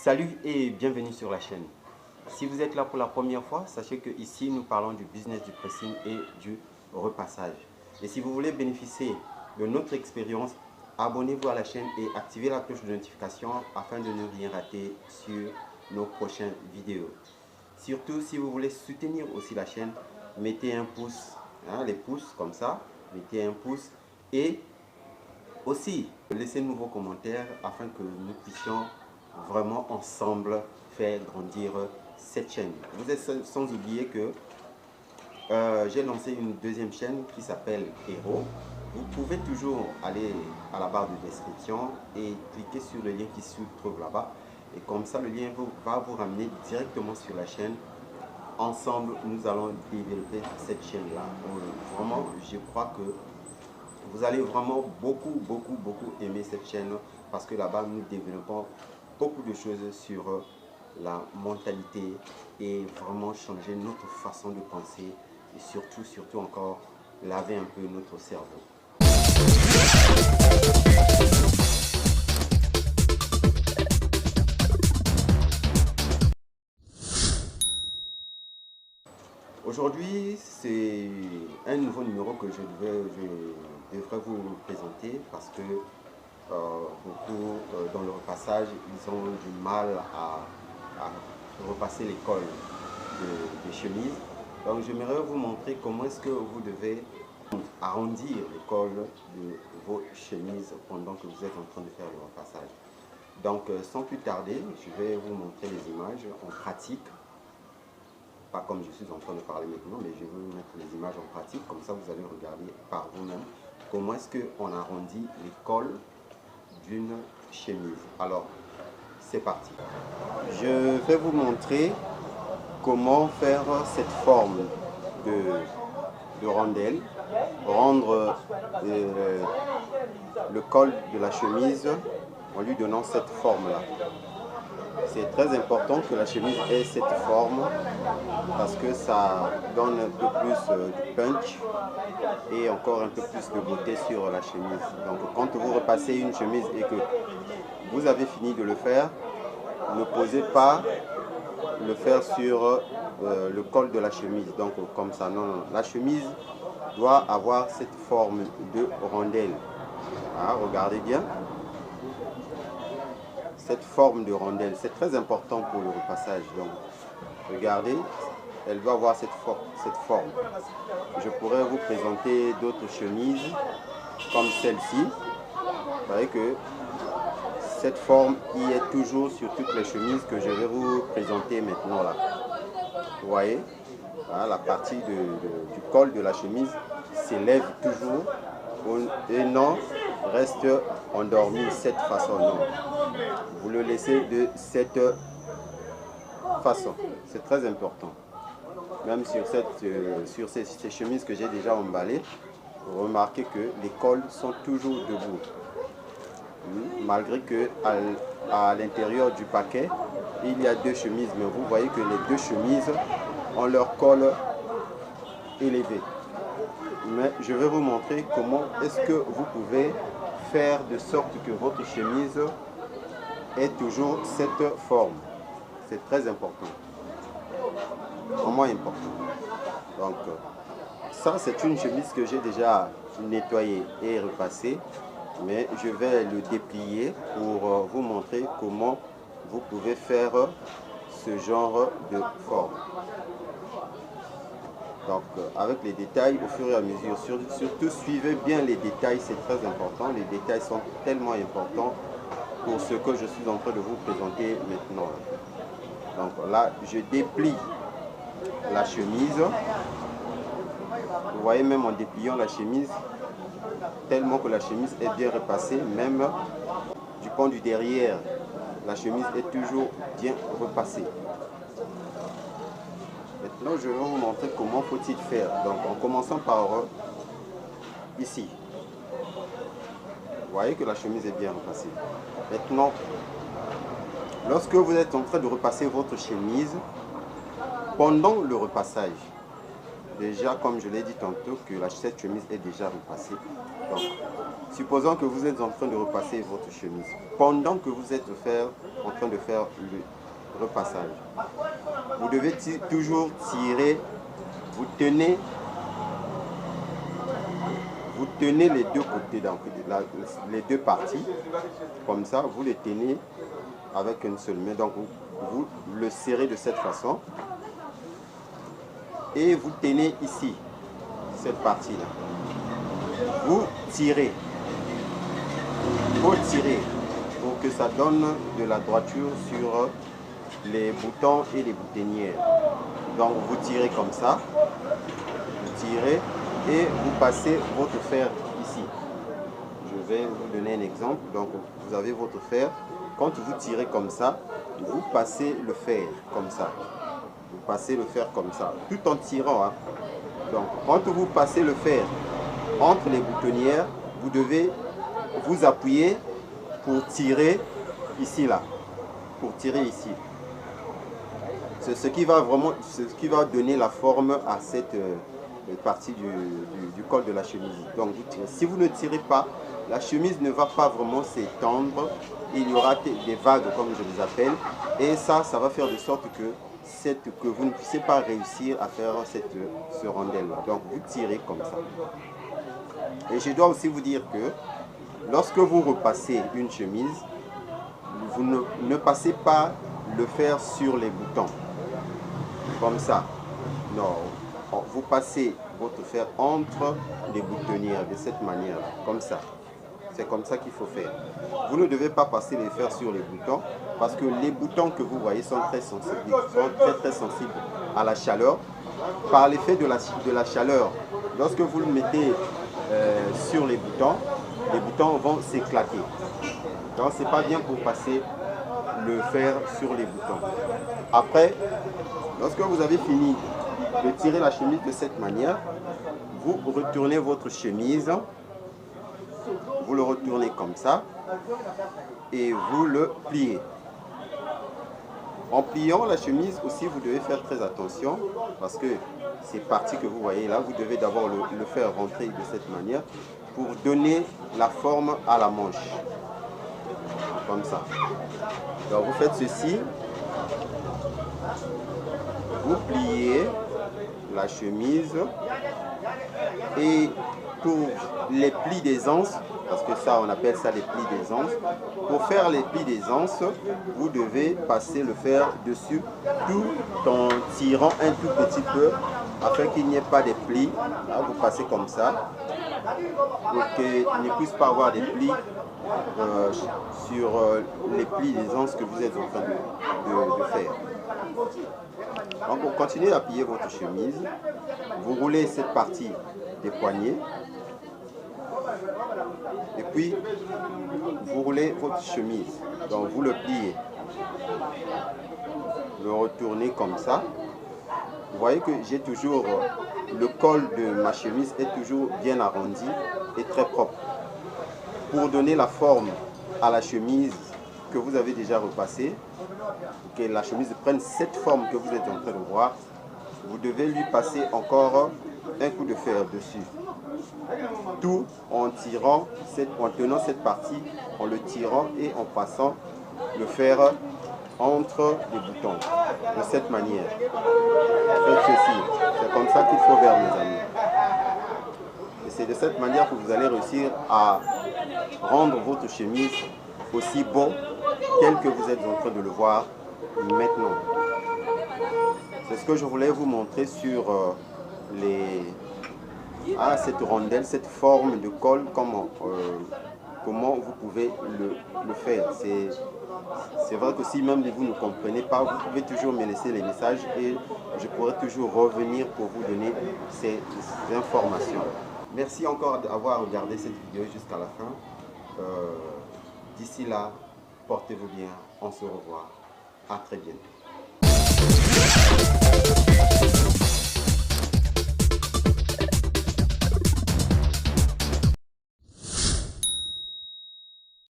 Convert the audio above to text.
Salut et bienvenue sur la chaîne. Si vous êtes là pour la première fois, sachez que ici nous parlons du business du pressing et du repassage. Et si vous voulez bénéficier de notre expérience, abonnez-vous à la chaîne et activez la cloche de notification afin de ne rien rater sur nos prochaines vidéos. Surtout si vous voulez soutenir aussi la chaîne, mettez un pouce, les pouces comme ça, mettez un pouce et aussi laissez-nous vos commentaires afin que nous puissions vraiment ensemble faire grandir cette chaîne. Vous êtes sans oublier que j'ai lancé une deuxième chaîne qui s'appelle Hero. Vous pouvez toujours aller à la barre de description et cliquer sur le lien qui se trouve là-bas. Et comme ça, le lien va vous ramener directement sur la chaîne. Ensemble, nous allons développer cette chaîne-là. Vraiment, je crois que vous allez vraiment beaucoup aimer cette chaîne parce que là-bas, nous développons beaucoup de choses sur la mentalité et vraiment changer notre façon de penser et surtout encore laver un peu notre cerveau. Aujourd'hui, c'est un nouveau numéro que je devrais vous présenter parce que beaucoup dans le repassage, ils ont du mal à repasser les cols des chemises. Donc j'aimerais vous montrer comment est-ce que vous devez arrondir les cols de vos chemises pendant que vous êtes en train de faire le repassage. Donc sans plus tarder, je vais vous montrer les images en pratique. Pas comme je suis en train de parler maintenant, mais je vais vous mettre les images en pratique. Comme ça, vous allez regarder par vous-même comment est-ce qu'on arrondit les cols d'une chemise. Alors, c'est parti. Je vais vous montrer comment faire cette forme de rondelle, rendre le col de la chemise en lui donnant cette forme-là. C'est très important que la chemise ait cette forme parce que ça donne un peu plus de punch et encore un peu plus de beauté sur la chemise. Donc quand vous repassez une chemise et que vous avez fini de le faire, ne posez pas le faire sur le col de la chemise. Donc comme ça, non. La chemise doit avoir cette forme de rondelle. Ah, regardez bien. Cette forme de rondelle, c'est très important pour le repassage. Donc, regardez, elle va avoir cette forme. Je pourrais vous présenter d'autres chemises comme celle-ci. Vous voyez que cette forme y est toujours sur toutes les chemises que je vais vous présenter maintenant là. Vous voyez, voilà, la partie du col de la chemise s'élève toujours et non reste endormi de cette façon. Non. Vous le laissez de cette façon. C'est très important. Même sur ces chemises que j'ai déjà emballées, vous remarquez que les cols sont toujours debout. Malgré que à l'intérieur du paquet, il y a deux chemises. Mais vous voyez que les deux chemises ont leur col élevé. Mais je vais vous montrer comment est-ce que vous pouvez faire de sorte que votre chemise ait toujours cette forme. C'est très important. Vraiment important. Donc, ça c'est une chemise que j'ai déjà nettoyée et repassée. Mais je vais le déplier pour vous montrer comment vous pouvez faire ce genre de forme. Donc avec les détails au fur et à mesure, surtout suivez bien les détails, c'est très important. Les détails sont tellement importants pour ce que je suis en train de vous présenter maintenant. Donc là, je déplie la chemise. Vous voyez, même en dépliant la chemise, tellement que la chemise est bien repassée, même du point du derrière, la chemise est toujours bien repassée. Maintenant, je vais vous montrer comment faut-il faire. Donc, en commençant par ici. Vous voyez que la chemise est bien repassée. Maintenant, lorsque vous êtes en train de repasser votre chemise, pendant le repassage, déjà, comme je l'ai dit tantôt, que cette chemise est déjà repassée. Donc, supposons que vous êtes en train de repasser votre chemise. Pendant que vous êtes en train de faire le repassage, vous devez toujours tirer, vous tenez les deux côtés, donc les deux parties, comme ça, vous les tenez avec une seule main. Donc vous le serrez de cette façon et vous tenez ici, cette partie-là. Vous tirez. Il faut tirer pour que ça donne de la droiture sur les boutons et les boutonnières. Donc vous tirez comme ça, vous tirez et vous passez votre fer ici. Je vais vous donner un exemple. Donc vous avez votre fer. Quand vous tirez comme ça, vous passez le fer comme ça. Vous passez le fer comme ça, tout en tirant. Hein. Donc quand vous passez le fer entre les boutonnières, vous devez vous appuyer pour tirer ici, là. Pour tirer ici. C'est ce qui va donner la forme à cette partie du col de la chemise. Donc vous tirez. Si vous ne tirez pas, la chemise ne va pas vraiment s'étendre. Il y aura des vagues, comme je les appelle. Et ça va faire de sorte que vous ne puissiez pas réussir à faire ce rondelle-là. Donc vous tirez comme ça. Et je dois aussi vous dire que lorsque vous repassez une chemise, vous ne passez pas le fer sur les boutons. Comme ça. Non. Vous passez votre fer entre les boutonnières de cette manière, comme ça. C'est comme ça qu'il faut faire. Vous ne devez pas passer les fers sur les boutons parce que les boutons que vous voyez sont très sensibles, très sensibles à la chaleur. Par l'effet de la chaleur, lorsque vous le mettez sur les boutons vont s'éclater. Donc c'est pas bien pour passer le fer sur les boutons. Après, lorsque vous avez fini de tirer la chemise de cette manière, vous retournez votre chemise, vous le retournez comme ça et vous le pliez. En pliant la chemise aussi, vous devez faire très attention parce que ces parties que vous voyez là, vous devez d'abord le faire rentrer de cette manière pour donner la forme à la manche. Comme ça. Donc vous faites ceci, vous pliez la chemise et pour les plis des anses, parce que ça on appelle ça les plis des anses, pour faire les plis des anses, vous devez passer le fer dessus tout en tirant un tout petit peu afin qu'il n'y ait pas de plis. Là, vous passez comme ça pour qu'il ne puisse pas avoir des plis sur les plis des anses que vous êtes en train de faire. Donc pour continuer à plier votre chemise, vous roulez cette partie des poignets et puis vous roulez votre chemise. Donc vous le pliez, le retournez comme ça. Vous voyez que j'ai toujours le col de ma chemise est toujours bien arrondi et très propre. Pour donner la forme à la chemise que vous avez déjà repassée, que la chemise prenne cette forme que vous êtes en train de voir, vous devez lui passer encore un coup de fer dessus. Tout en tirant, en tenant cette partie, en le tirant et en passant le fer entre les boutons. De cette manière. Faites ceci. C'est comme ça qu'il faut faire, mes amis. Et c'est de cette manière que vous allez réussir à rendre votre chemise aussi beau tel que vous êtes en train de le voir maintenant. C'est ce que je voulais vous montrer sur cette rondelle, cette forme de col, comment vous pouvez le faire. C'est vrai que si même vous ne comprenez pas, vous pouvez toujours me laisser les messages et je pourrai toujours revenir pour vous donner ces informations. Merci encore d'avoir regardé cette vidéo jusqu'à la fin. D'ici là, portez-vous bien. On se revoit. À très bientôt.